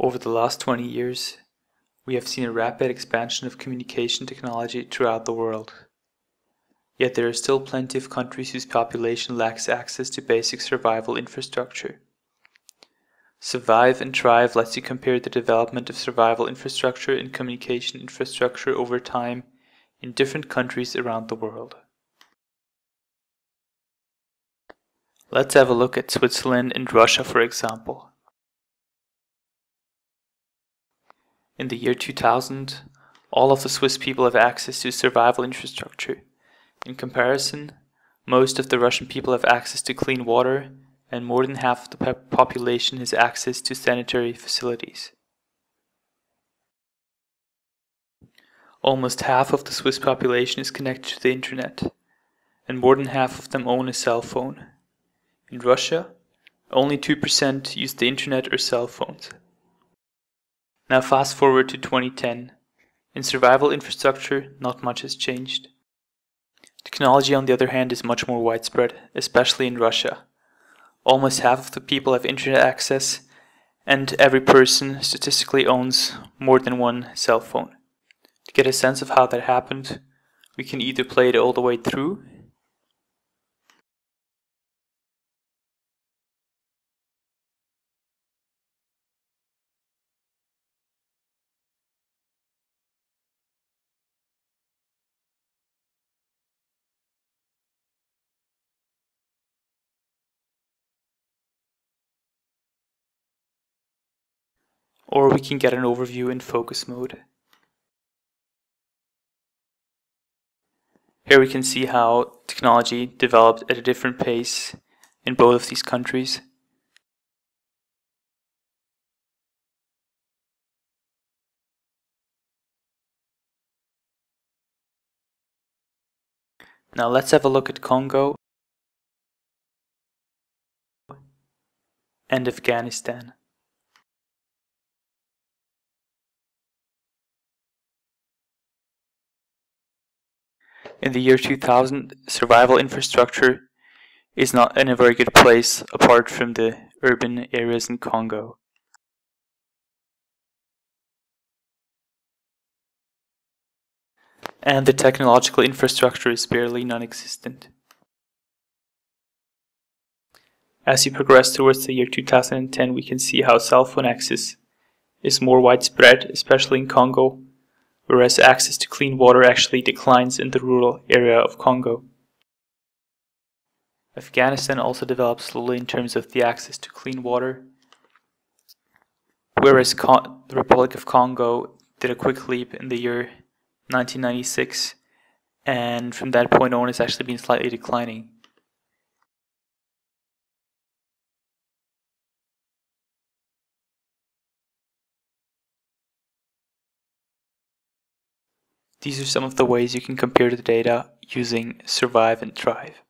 Over the last 20 years, we have seen a rapid expansion of communication technology throughout the world. Yet there are still plenty of countries whose population lacks access to basic survival infrastructure. Survive and Thrive lets you compare the development of survival infrastructure and communication infrastructure over time in different countries around the world. Let's have a look at Switzerland and Russia, for example. In the year 2000, all of the Swiss people have access to survival infrastructure. In comparison, most of the Russian people have access to clean water, and more than half of the population has access to sanitary facilities. Almost half of the Swiss population is connected to the internet, and more than half of them own a cell phone. In Russia, only 2% use the internet or cell phones. Now fast forward to 2010. In survival infrastructure, not much has changed. Technology, on the other hand, is much more widespread, especially in Russia. Almost half of the people have internet access, and every person statistically owns more than one cell phone. To get a sense of how that happened, we can either play it all the way through, or we can get an overview in focus mode. Here we can see how technology developed at a different pace in both of these countries. Now let's have a look at Congo and Afghanistan. In the year 2000, survival infrastructure is not in a very good place apart from the urban areas in Congo. And the technological infrastructure is barely non-existent. As you progress towards the year 2010, we can see how cell phone access is more widespread, especially in Congo, whereas access to clean water actually declines in the rural area of Congo. Afghanistan also developed slowly in terms of the access to clean water, whereas the Republic of Congo did a quick leap in the year 1996, and from that point on has actually been slightly declining. These are some of the ways you can compare the data using Survive and Thrive.